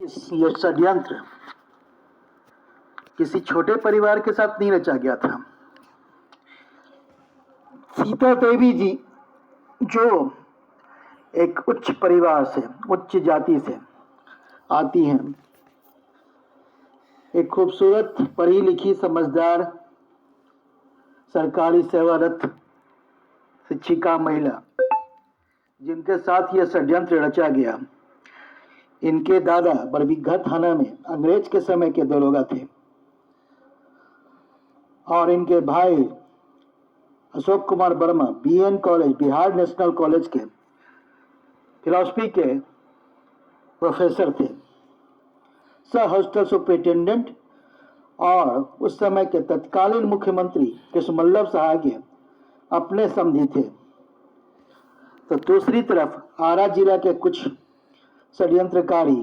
ये षड्यंत्र किसी छोटे परिवार के साथ नहीं रचा गया था। सीता देवी जी जो एक उच्च परिवार से, उच्च जाति से आती हैं, एक खूबसूरत, पढ़ी लिखी, समझदार, सरकारी सेवारत शिक्षिका महिला, जिनके साथ यह षड्यंत्र रचा गया। इनके दादा बरबीघा थाना में अंग्रेज के समय के दरोगा थे और इनके भाई Ashok Kumar Verma B N College, Bihar National College के फिलॉसफी के प्रोफेसर थे, सह हॉस्टल सुपरिटेंडेंट और उस समय के तत्कालीन मुख्यमंत्री कृष्णवल्लभ सहाय के अपने समधी थे। तो दूसरी तरफ आरा जिला के कुछ षड्यंत्रकारी,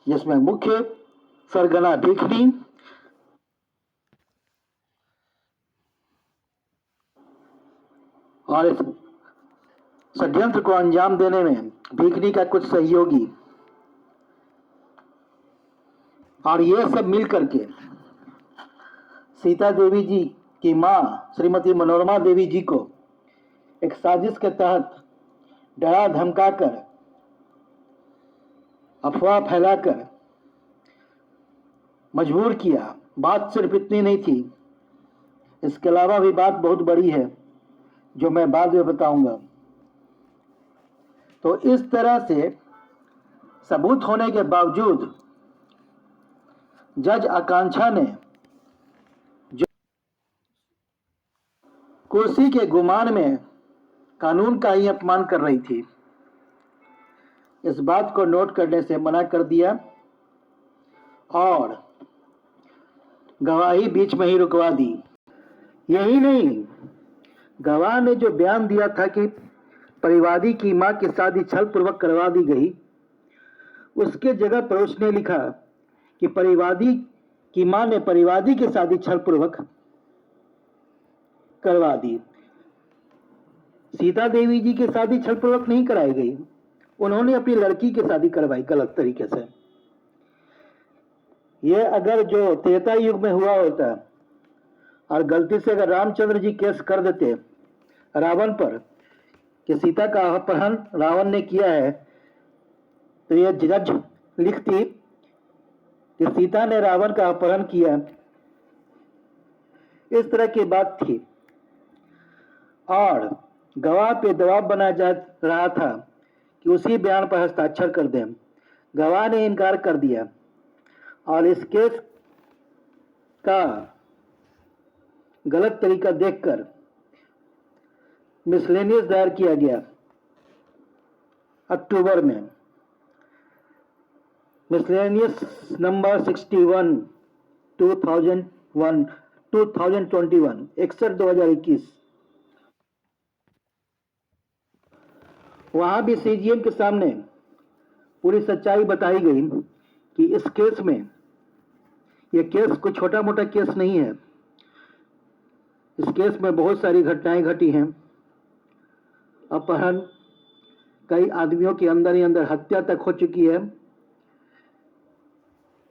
जिसमें मुख्य सरगना भिखनी और इस षड्यंत्र को अंजाम देने में भिखनी का कुछ सहयोगी, और ये सब मिलकर के सीता देवी जी की मां श्रीमती मनोरमा देवी जी को एक साजिश के तहत डरा धमकाकर, अफवाह फैलाकर मजबूर किया। बात सिर्फ इतनी नहीं थी, इसके अलावा भी बात बहुत बड़ी है जो मैं बाद में बताऊंगा। तो इस तरह से सबूत होने के बावजूद जज आकांक्षा ने जो कुर्सी के गुमान में कानून का ही अपमान कर रही थी, इस बात को नोट करने से मना कर दिया और गवाही बीच में ही रुकवा दी। यही नहीं, गवाह ने जो बयान दिया था कि परिवादी की मां की शादी छल पूर्वक करवा दी गई, उसके जगह पर उसने लिखा कि परिवादी की मां ने परिवादी की शादी छल पूर्वक करवा दी। सीता देवी जी की शादी छल पूर्वक नहीं कराई गई, उन्होंने अपनी लड़की की शादी करवाई गलत तरीके से। यह अगर जो त्रेता युग में हुआ होता और गलती से अगर रामचंद्र जी केस कर देते रावण पर कि सीता का अपहरण रावण ने किया है, तो यह जज लिखती कि सीता ने रावण का अपहरण किया। इस तरह की बात थी और गवाह पे दबाव बनाया जा रहा था कि उसी बयान पर हस्ताक्षर कर दें। गवाह ने इनकार कर दिया और इस केस का गलत तरीका देखकर मिसलेनियस दायर किया गया अक्टूबर में। Miscellaneous number 61 2021 61/2021। वहां भी सीजीएम के सामने पूरी सच्चाई बताई गई कि इस केस में, यह केस कोई छोटा मोटा केस नहीं है, इस केस में बहुत सारी घटनाएं घटी हैं। अपहरण, कई आदमियों के अंदर ही अंदर हत्या तक हो चुकी है,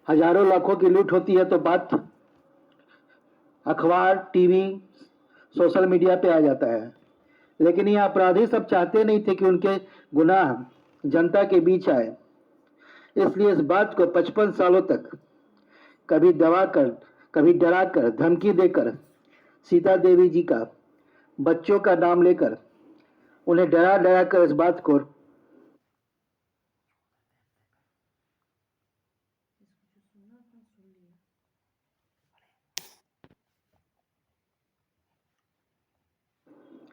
हजारों लाखों की लूट होती है तो बात अखबार, टीवी, सोशल मीडिया पे आ जाता है। लेकिन ये अपराधी सब चाहते नहीं थे कि उनके गुनाह जनता के बीच आए, इसलिए इस बात को 55 सालों तक कभी दबाकर, कभी डराकर, धमकी देकर, सीता देवी जी का, बच्चों का नाम लेकर उन्हें डरा डरा कर इस बात को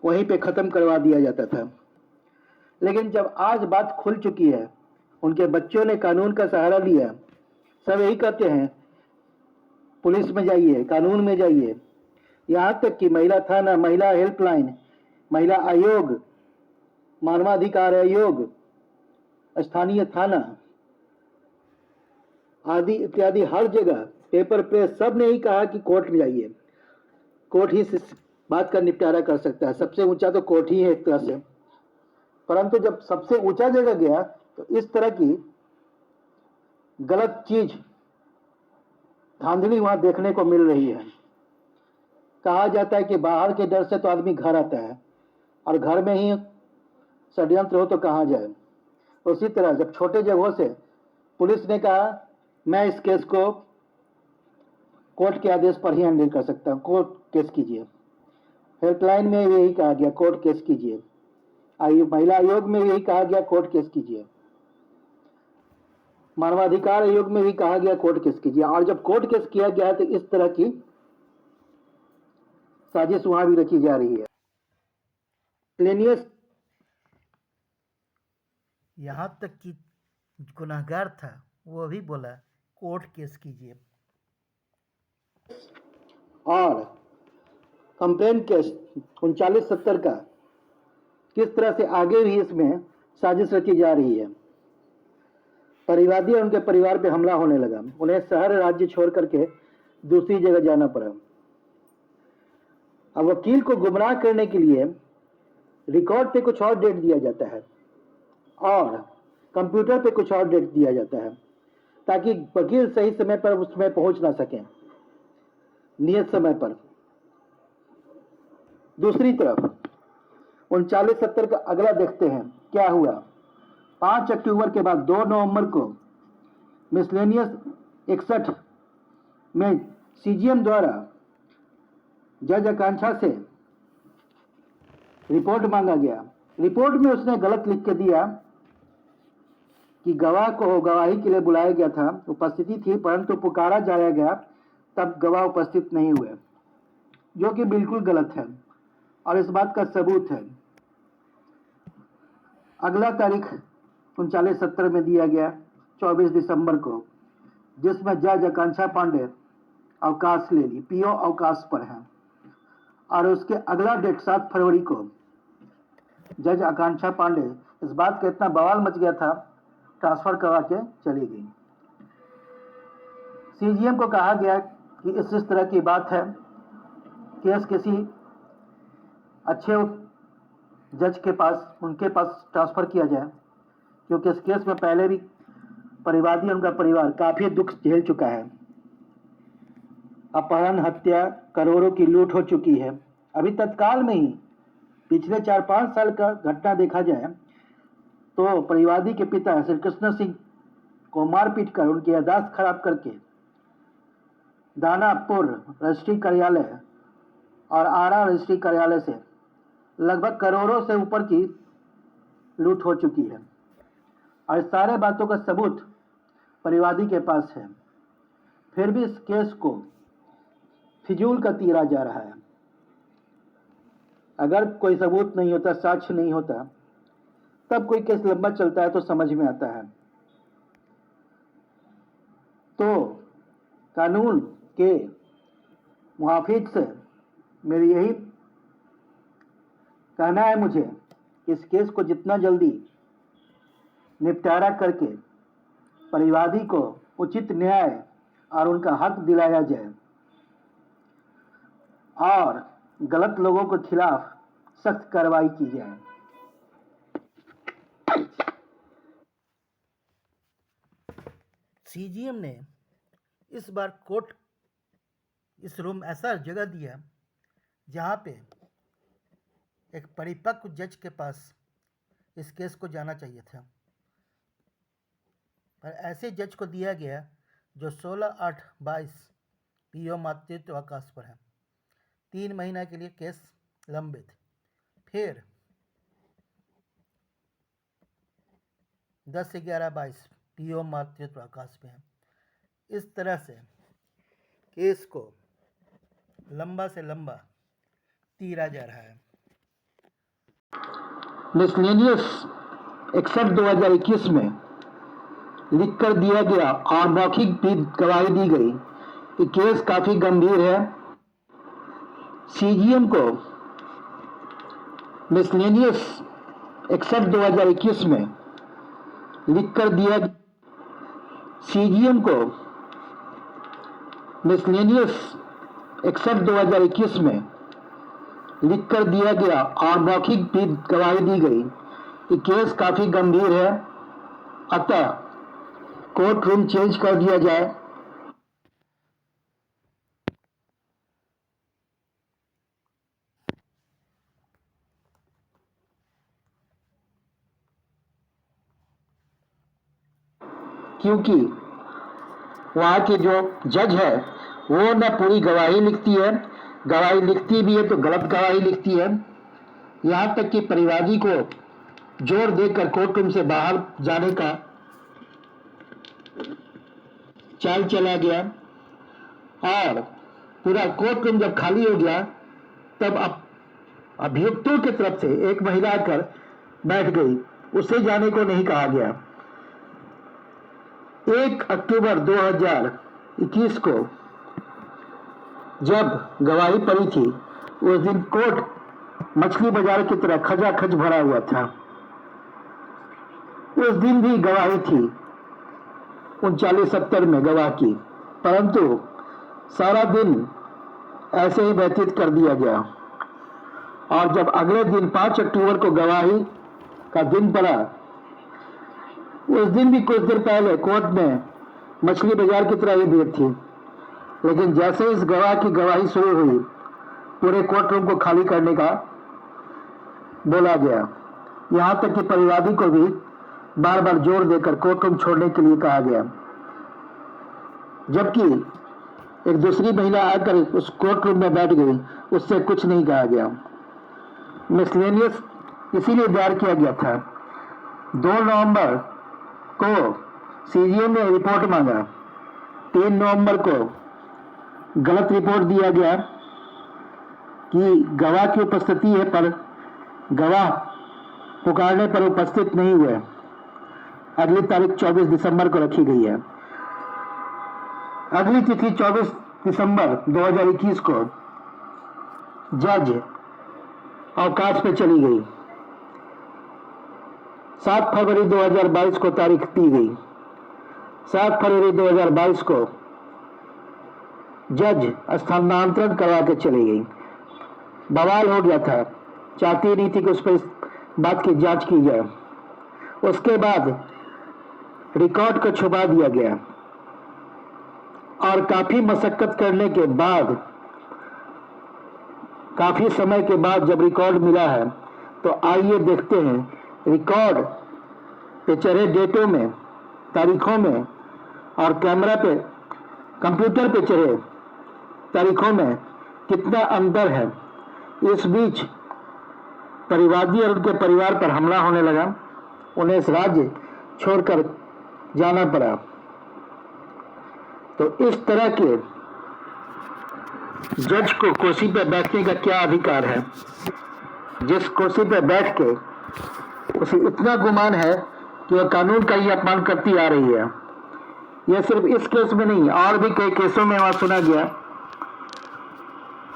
वहीं पे खत्म करवा दिया जाता था। लेकिन जब आज बात खुल चुकी है, उनके बच्चों ने कानून का सहारा लिया, सब यही कहते हैं पुलिस में जाइए, कानून में जाइए, यहाँ तक कि महिला थाना, महिला हेल्पलाइन, महिला आयोग, मानवाधिकार आयोग, स्थानीय थाना आदि इत्यादि हर जगह पेपर प्रेस सब ने ही कहा कि कोर्ट में जाइए, कोर्ट ही बात का निपटारा कर सकता है। सबसे ऊंचा तो कोर्ट ही है एक तरह से। परंतु जब सबसे ऊंचा जगह गया तो इस तरह की गलत चीज धांधली वहां देखने को मिल रही है। कहा जाता है कि बाहर के डर से तो आदमी घर आता है, और घर में ही षड्यंत्र हो तो कहाँ जाए। उसी तरह जब छोटे जगहों से पुलिस ने कहा मैं इस केस को कोर्ट के आदेश पर ही हैंडल कर सकता हूँ, कोर्ट केस कीजिए। हेल्पलाइन में यही कहा गया कोर्ट केस कीजिए। महिला आयोग में यही कहा गया कोर्ट केस कीजिए। मानवाधिकार आयोग में भी कहा गया कोर्ट केस कीजिए। और जब कोर्ट केस किया गया है तो इस तरह की साजिश वहां भी रची जा रही है। क्लेनियस यहाँ तक कि गुनहगार था वो भी बोला कोर्ट केस कीजिए। और कंप्लेंट केस 3970 का किस तरह से आगे भी इसमें साजिश रची जा रही है। परिवादी और उनके परिवार पे हमला होने लगा। उन्हें शहर राज्य छोड़ करके दूसरी जगह जाना पड़ा। अब वकील को गुमराह करने के लिए रिकॉर्ड पे कुछ और डेट दिया जाता है और कंप्यूटर पे कुछ और डेट दिया जाता है, ताकि वकील सही समय पर उसमें पहुंच ना सके, नियत समय पर। दूसरी तरफ 3970 का अगला देखते हैं क्या हुआ। 5 अक्टूबर के बाद 2 नवंबर को मिसलेनियस 61 में सीजीएम द्वारा जज आकांक्षा से रिपोर्ट मांगा गया। रिपोर्ट में उसने गलत लिख के दिया कि गवाह को गवाही के लिए बुलाया गया था, उपस्थिति थी, परंतु पुकारा जाया गया तब गवाह उपस्थित नहीं हुए, जो कि बिल्कुल गलत है और इस बात का सबूत है। अगला तारीख 3970 में दिया गया 24 दिसंबर को, जिसमें जज आकांक्षा पांडे अवकाश ले ली, पीओ अवकाश पर है। और उसके अगला डेट 7 फरवरी को जज आकांक्षा पांडे, इस बात का इतना बवाल मच गया था, ट्रांसफर करवा के चली गई। सीजीएम को कहा गया कि इस तरह की बात है, केस किसी अच्छे जज के पास, उनके पास ट्रांसफर किया जाए, क्योंकि इस केस में पहले भी परिवादी और उनका परिवार काफी दुख झेल चुका है। अपहरण, हत्या, करोड़ों की लूट हो चुकी है। अभी तत्काल में ही पिछले 4-5 साल का घटना देखा जाए तो परिवादी के पिता श्री कृष्ण सिंह को मारपीट कर, उनकी याददाश्त खराब करके दानापुर रजिस्ट्री कार्यालय और आरा रजिस्ट्री कार्यालय से लगभग करोड़ों से ऊपर की लूट हो चुकी है। और सारे बातों का सबूत परिवादी के पास है। फिर भी इस केस को फिजूल का तीरा जा रहा है। अगर कोई सबूत नहीं होता, साक्ष्य नहीं होता, तब कोई केस लंबा चलता है तो समझ में आता है। तो कानून के मुहाफिज से मेरी यही कहना है मुझे, इस केस को जितना जल्दी निपटारा करके परिवादी को उचित न्याय और उनका हक दिलाया जाए और गलत लोगों के खिलाफ सख्त कार्रवाई की जाए। सीजीएम ने इस बार कोर्ट इस रूम ऐसा जगह दिया जहाँ पे एक परिपक्व जज के पास इस केस को जाना चाहिए था, पर ऐसे जज को दिया गया जो 16/8/22 पीओ मातृत्व अवकाश पर है। 3 महीना के लिए केस लंबित। फिर 10/11/22 पीओ मातृत्व अवकाश पे है। इस तरह से केस को लंबा से लंबा तीरा जा रहा है। मिसलेनियस 61/2021 में लिख कर दिया गया और मौखिक भी गवाही दी गई कि केस काफी गंभीर है। सीजीएम को मिसलेनियस 61/2021 में लिख कर दिया, सीजीएम को मिसलेनियस 61/2021 में लिख कर दिया गया और मौखिक भी गवाही दी गई कि केस काफी गंभीर है, अतः कोर्ट रूम चेंज कर दिया जाए। क्योंकि वहाँ की जो जज है वो न पूरी गवाही लिखती है, गवाही लिखती भी है तो गलत गवाही लिखती है। यहाँ तक कि परिवादी को जोर देकर कोर्ट रूम से बाहर जाने का चाल चला गया और पूरा कोर्ट रूम जब खाली हो गया तब अभियुक्तों की तरफ से एक महिला आकर बैठ गई, उसे जाने को नहीं कहा गया। 1 अक्टूबर 2021 को जब गवाही पड़ी थी उस दिन कोर्ट मछली बाजार की तरह खचाखच भरा हुआ था। उस दिन भी गवाही थी 39-70 में गवाह की, परंतु सारा दिन ऐसे ही व्यतीत कर दिया गया। और जब अगले दिन 5 अक्टूबर को गवाही का दिन पड़ा, उस दिन भी कुछ देर पहले कोर्ट में मछली बाजार की तरह ही भीड़ थी, लेकिन जैसे इस गवाह की गवाही शुरू हुई पूरे कोर्ट रूम को खाली करने का बोला गया। यहाँ तक कि परिवादी को भी बार बार जोर देकर कोर्ट रूम छोड़ने के लिए कहा गया, जबकि एक दूसरी महिला आकर उस कोर्ट रूम में बैठ गई, उससे कुछ नहीं कहा गया। मिसलेनियस इसीलिए दायर किया गया था। 2 नवंबर को सीजीएम ने रिपोर्ट मांगा, 3 नवंबर को गलत रिपोर्ट दिया गया कि गवाह की उपस्थिति है पर गवाह पुकारने पर उपस्थित नहीं हुए। अगली तारीख 24 दिसंबर को रखी गई है। अगली तिथि 24 दिसंबर 2021 को जज अवकाश पे चली गई। 7 फरवरी 2022 को तारीख दी गई। 7 फरवरी 2022 को जज स्थानांतरण करवा के चली गई। बवाल हो गया था, चाहती नहीं थी कि उस पर इस बात की जांच की जाए। उसके बाद रिकॉर्ड को छुपा दिया गया और काफी मशक्कत करने के बाद, काफी समय के बाद जब रिकॉर्ड मिला है तो आइए देखते हैं रिकॉर्ड पे चढ़े डेटों में, तारीखों में और कैमरा पे, कंप्यूटर पे चढ़े तारीखों में कितना अंतर है। इस बीच परिवादी और उनके परिवार पर हमला होने लगा, उन्हें इस राज्य छोड़कर जाना पड़ा। तो इस तरह के जज को कुर्सी पर बैठने का क्या अधिकार है, जिस कुर्सी पर बैठ के उसे इतना गुमान है कि वह कानून का ही अपमान करती आ रही है। यह सिर्फ इस केस में नहीं, और भी कई केसों में वहां सुना गया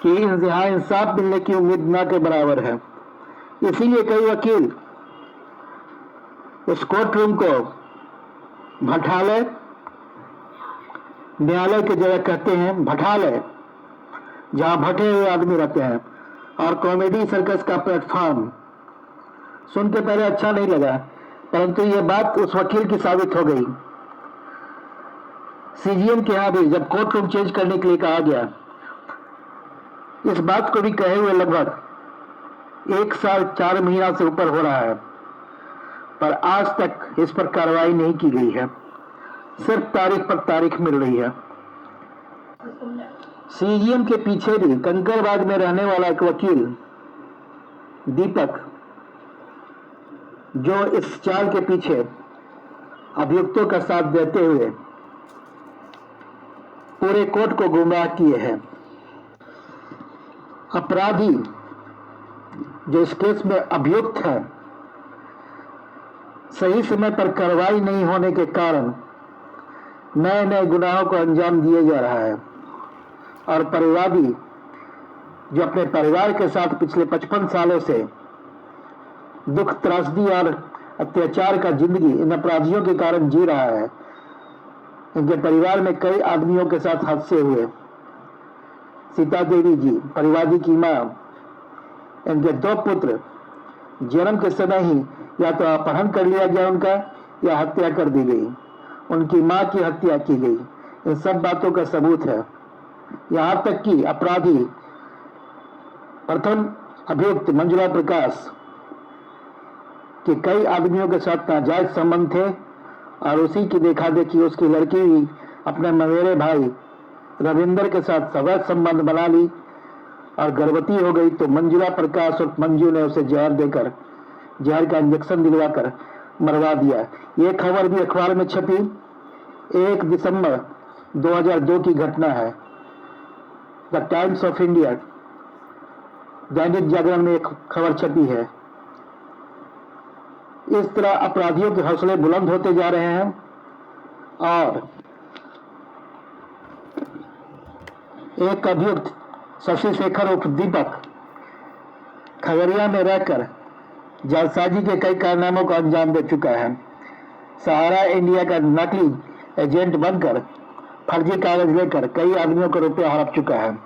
कि यहाँ इंसाफ मिलने की उम्मीद न के बराबर है। इसीलिए कई वकील उस कोर्ट रूम को भठालय, न्यायालय की जगह कहते हैं भठालय, जहां भटे हुए आदमी रहते हैं, और कॉमेडी सर्कस का प्लेटफॉर्म। सुन के पहले अच्छा नहीं लगा, परंतु यह बात उस वकील की साबित हो गई। सीजीएम के यहाँ भी जब कोर्ट रूम चेंज करने के लिए कहा गया, इस बात को भी कहे हुए लगभग 1 साल 4 महीना से ऊपर हो रहा है, पर आज तक इस पर कार्रवाई नहीं की गई है। सिर्फ तारीख पर तारीख मिल रही है। सीजीएम के पीछे भी कंकड़बाग में रहने वाला एक वकील दीपक, जो इस चाल के पीछे अभियुक्तों का साथ देते हुए पूरे कोर्ट को गुमराह किए हैं। अपराधी जो इस केस में अभियुक्त है, सही समय पर कार्रवाई नहीं होने के कारण नए नए गुनाहों को अंजाम दिया जा रहा है, और परिवादी जो अपने परिवार के साथ पिछले 55 सालों से दुख, त्रासदी और अत्याचार का जिंदगी इन अपराधियों के कारण जी रहा है। इनके परिवार में कई आदमियों के साथ हादसे हुए। सीता देवी जी, परिवादी की मां, इनके 2 पुत्र जन्म के समय ही या तो अपहरण कर लिया गया उनका, या हत्या कर दी गई। उनकी मां की हत्या की गई। इन सब बातों का सबूत है। यहां तक कि अपराधी प्रथम अभियुक्त मंजुला प्रकाश के कई आदमियों के साथ नाजायज संबंध थे और उसी की देखा देखी उसकी लड़की भी अपने मवेरे भाई रविंदर के साथ सवैध संबंध बना ली और गर्भवती हो गई। तो मंजुला प्रकाश और मंजू ने उसे जहर देकर, जहर का इंजेक्शन दिलवाकर मरवा दिया। ये खबर भी अखबार में छपी। 1 दिसंबर 2002 की घटना है। The times of India, Dainik Jagran में एक खबर छपी है। इस तरह अपराधियों के हौसले बुलंद होते जा रहे हैं और एक अभियुक्त शशि शेखर उर्फ दीपक खगड़िया में रहकर जालसाजी के कई कारनामों को अंजाम दे चुका है। सहारा इंडिया का नकली एजेंट बनकर फर्जी कागज लेकर कई आदमियों को रुपया हड़प चुका है।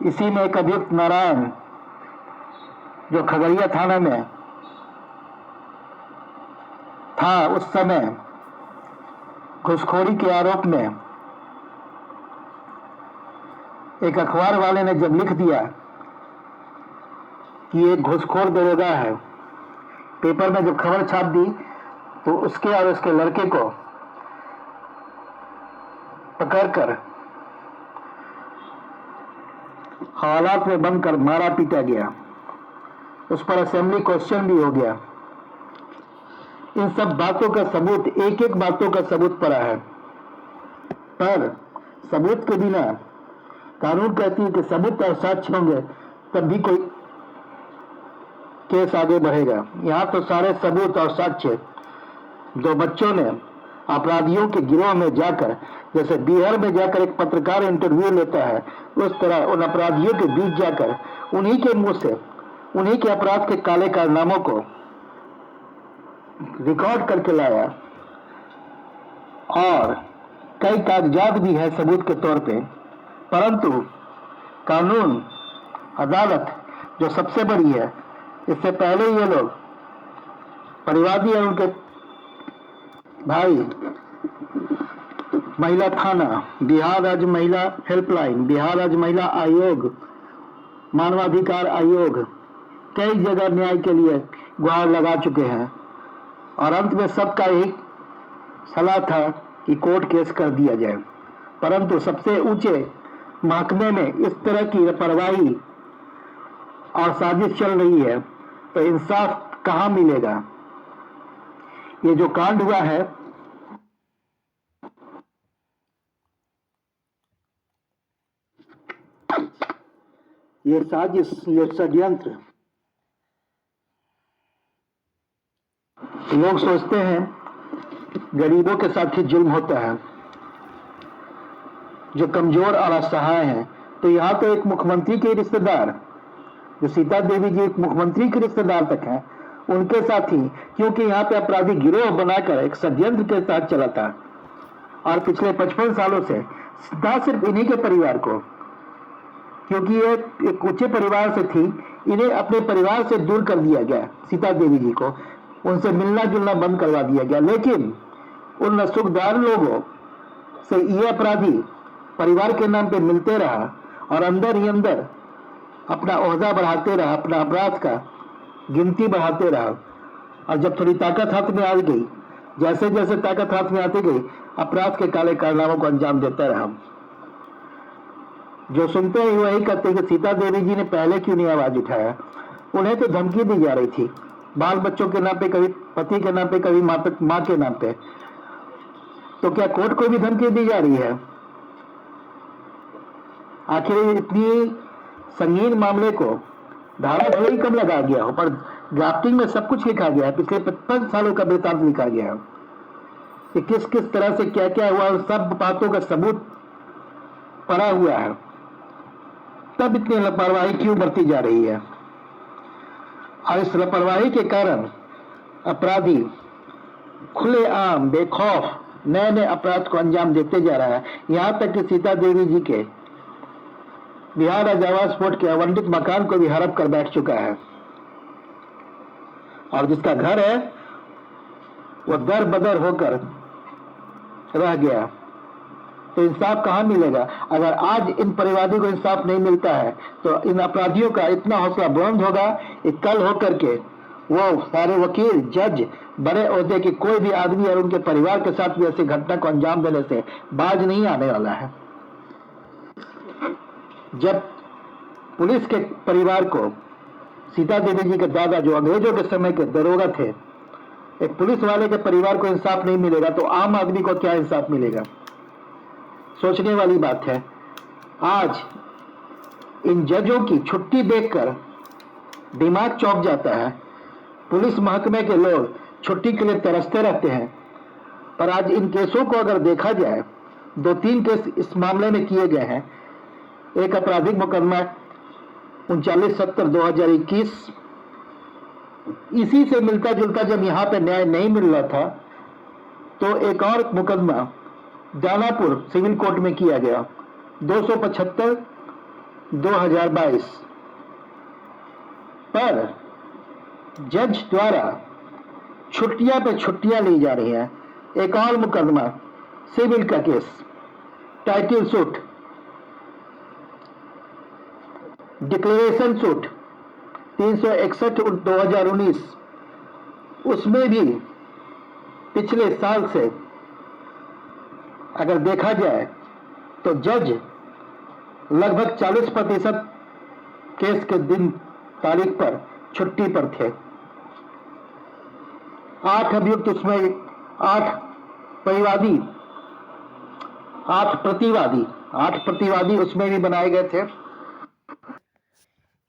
इसी में एक अभियुक्त नारायण, जो खगड़िया थाना में था, उस समय घूसखोरी के आरोप में एक अखबार वाले ने जब लिख दिया कि एक घूसखोर दरोगा है, पेपर में जब खबर छाप दी तो उसके और उसके लड़के को पकड़कर हालात में बंद कर मारा पीटा गया। उस पर असेंबली क्वेश्चन भी हो गया। इन सब बातों का सबूत, एक एक बातों का सबूत पड़ा है, पर सबूत के बिना, कानून कहती है कि सबूत और साक्ष्य होंगे तब भी कोई केस आगे बढ़ेगा। यहाँ तो सारे सबूत और साक्ष्य दो बच्चों ने अपराधियों के गिरोह में जाकर, जैसे बिहार में जाकर एक पत्रकार इंटरव्यू लेता है, उस तरह उन अपराधियों के बीच जाकर उन्हीं के मुंह से उन्हीं के अपराध के काले कारनामों को रिकॉर्ड करके लाया और कई कागजात भी है सबूत के तौर पे। परंतु कानून, अदालत जो सबसे बड़ी है, इससे पहले ये लोग परिवादी और उनके भाई महिला थाना, बिहार राज्य महिला हेल्पलाइन, बिहार राज्य महिला आयोग, मानवाधिकार आयोग, कई जगह न्याय के लिए गुहार लगा चुके हैं और अंत में सबका एक सलाह था कि कोर्ट केस कर दिया जाए। परंतु सबसे ऊंचे महकमे में इस तरह की लापरवाही और साजिश चल रही है तो इंसाफ कहां मिलेगा। ये जो कांड हुआ है, ये साजिश, ये षड्यंत्र, लोग सोचते हैं गरीबों के साथ ही जुल्म होता है, जो कमजोर और असहाय हैं। तो यहाँ तो एक मुख्यमंत्री के रिश्तेदार, जो सीता देवी जी एक मुख्यमंत्री के रिश्तेदार तक हैं, उनके साथ ही, क्योंकि यहाँ पे अपराधी गिरोह बनाकर एक षड्यंत्र के साथ चला था और पिछले 55 सालों से ना सिर्फ इन्हीं के परिवार को, क्योंकि ये एक ऊंचे परिवार से थी, इन्हें अपने परिवार से दूर कर दिया गया। सीता देवी जी को उनसे मिलना जुलना बंद करवा दिया गया, लेकिन उन नसूखदार लोगों से ये अपराधी परिवार के नाम पे मिलते रहा और अंदर ही अंदर अपना ओहदा बढ़ाते रहा, अपना अपराध का गिनती बढ़ाते रहा। और जब थोड़ी ताकत हाथ में आ गई, जैसे जैसे ताकत हाथ में आती गई, अपराध के काले कारनामों को अंजाम देता रहा। जो सुनते ही वही कहते कि सीता देवी जी ने पहले क्यों नहीं आवाज उठाया। उन्हें तो धमकी दी जा रही थी, बाल बच्चों के नाम पे, कभी पति के नाम पे, कभी माँ के नाम पे। तो क्या कोर्ट को भी धमकी दी जा रही है? आखिर इतनी संगीन मामले को धारा भले ही कम लगा गया हो, पर ड्राफ्टिंग में सब कुछ लिखा गया है। पिछले 55 सालों का वृत्तांत लिखा गया है कि किस किस तरह से क्या क्या हुआ, सब बातों का सबूत पड़ा हुआ है। तब इतनी लापरवाही क्यों बरती जा रही है? और इस लापरवाही के कारण अपराधी खुलेआम बेखौफ नए नए अपराध को अंजाम देते जा रहा है। यहाँ तक कि सीता देवी जी के बिहार राज्य आवास बोर्ड के आवंटित मकान को भी हड़प कर बैठ चुका है और जिसका घर है वो दर बदर होकर रह गया। तो इंसाफ कहाँ मिलेगा? अगर आज इन परिवादी को इंसाफ नहीं मिलता है तो इन अपराधियों का इतना हौसला बुलंद होगा कि कल होकर के वो सारे वकील, जज, बड़े ओहदे के कोई भी आदमी और उनके परिवार के साथ भी ऐसी घटना को अंजाम देने से बाज नहीं आने वाला है। जब पुलिस के परिवार को सीता देवी जी के दादा, जो अंग्रेजों के समय के दरोगा थे, एक पुलिस वाले के परिवार को इंसाफ नहीं मिलेगा तो आम आदमी को क्या इंसाफ मिलेगा? सोचने वाली बात है। आज इन जजों की छुट्टी देखकर दिमाग चौंक जाता है। पुलिस महकमे के लोग छुट्टी के लिए तरसते रहते हैं, पर आज इन केसों को अगर देखा जाए, 2-3 केस इस मामले में किए गए हैं। एक आपराधिक मुकदमा 39/70/2021, इसी से मिलता जुलता जब यहाँ पे न्याय नहीं मिल रहा था तो एक और मुकदमा दानापुर सिविल कोर्ट में किया गया 275/2022, पर जज द्वारा छुट्टियां पे छुट्टियां ली जा रही हैं। एक और मुकदमा सिविल का case, title suit, declaration suit 361/2019, उसमें भी पिछले साल से अगर देखा जाए तो जज लगभग 40% केस के दिन तारीख पर छुट्टी पर थे। 8 अभियुक्त, उसमें 8 परिवादी, 8 प्रतिवादी उसमें भी बनाए गए थे।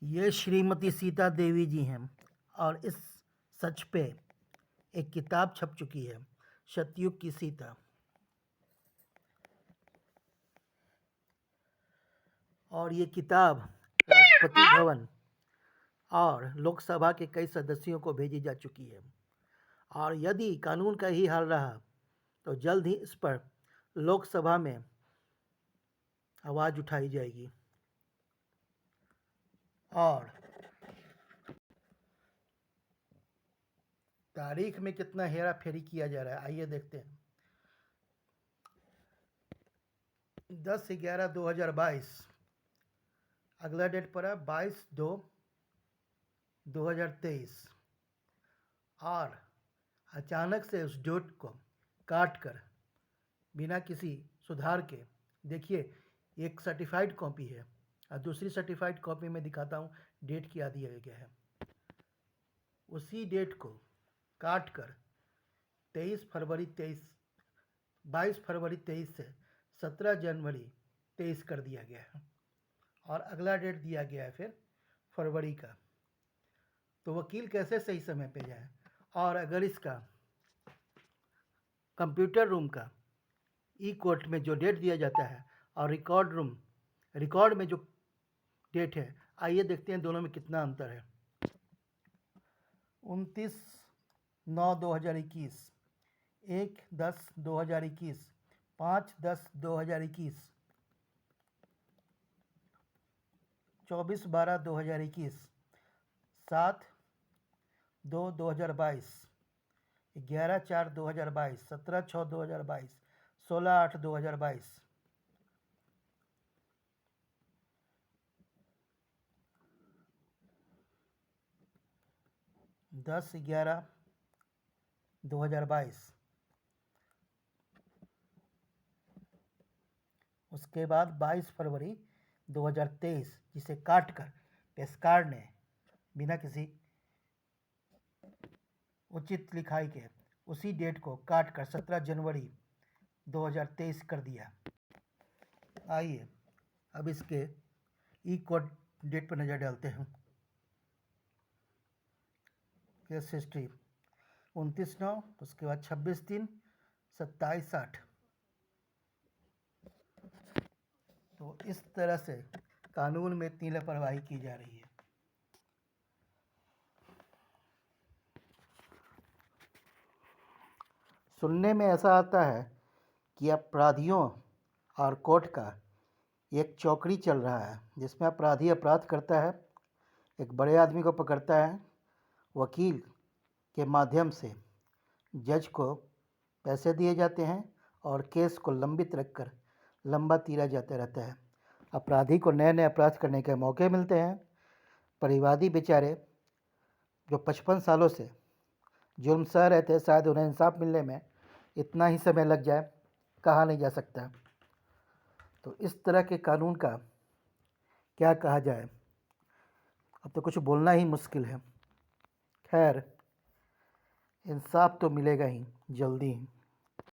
ये श्रीमती सीता देवी जी हैं और इस सच पे एक किताब छप चुकी है, सतयुग की सीता। और ये किताब राष्ट्रपति भवन और लोकसभा के कई सदस्यों को भेजी जा चुकी है। और यदि कानून का ही हाल रहा तो जल्द ही इस पर लोकसभा में आवाज़ उठाई जाएगी। और तारीख में कितना हेरा फेरी किया जा रहा है, आइए देखते हैं। 10/11/2022, अगला डेट पड़ा 22/2/2023, और अचानक से उस डेट को काट कर बिना किसी सुधार के, देखिए एक सर्टिफाइड कॉपी है और दूसरी सर्टिफाइड कॉपी में दिखाता हूँ, डेट क्या दिया गया है। उसी डेट को काट कर 22 फरवरी 23 से 17 जनवरी 23 कर दिया गया है और अगला डेट दिया गया है फिर फरवरी का। तो वकील कैसे सही समय पे जाए? और अगर इसका कंप्यूटर रूम का ई कोर्ट में जो डेट दिया जाता है और रिकॉर्ड में जो डेट है, आइए देखते हैं दोनों में कितना अंतर है। 29/9/2021, 1/10/2021, 5/10/2021, 24/12/2021, 7/2/2022, 11/4/2022, 17/6/2022, 16/8/2022, 10/11/2022, उसके बाद 22 फरवरी 2023, जिसे काट कर पेस्कार ने बिना किसी उचित लिखाई के उसी डेट को काट कर 17 जनवरी 2023 कर दिया। आइए अब इसके ई कोड डेट पर नज़र डालते हैं। केस हिस्ट्री 29/9, उसके बाद 26/3, 27/8। तो इस तरह से कानून में इतनी लापरवाही की जा रही है। सुनने में ऐसा आता है कि अपराधियों और कोर्ट का एक चौकड़ी चल रहा है, जिसमें अपराधी अपराध करता है, एक बड़े आदमी को पकड़ता है, वकील के माध्यम से जज को पैसे दिए जाते हैं और केस को लंबित रखकर लंबा तीरा जाता रहता है। अपराधी को नए नए अपराध करने के मौके मिलते हैं। परिवादी बेचारे जो 55 सालों से जुर्म सह रहे थे, शायद उन्हें इंसाफ मिलने में इतना ही समय लग जाए, कहा नहीं जा सकता। तो इस तरह के कानून का क्या कहा जाए, अब तो कुछ बोलना ही मुश्किल है। खैर, इंसाफ तो मिलेगा ही जल्दी ही।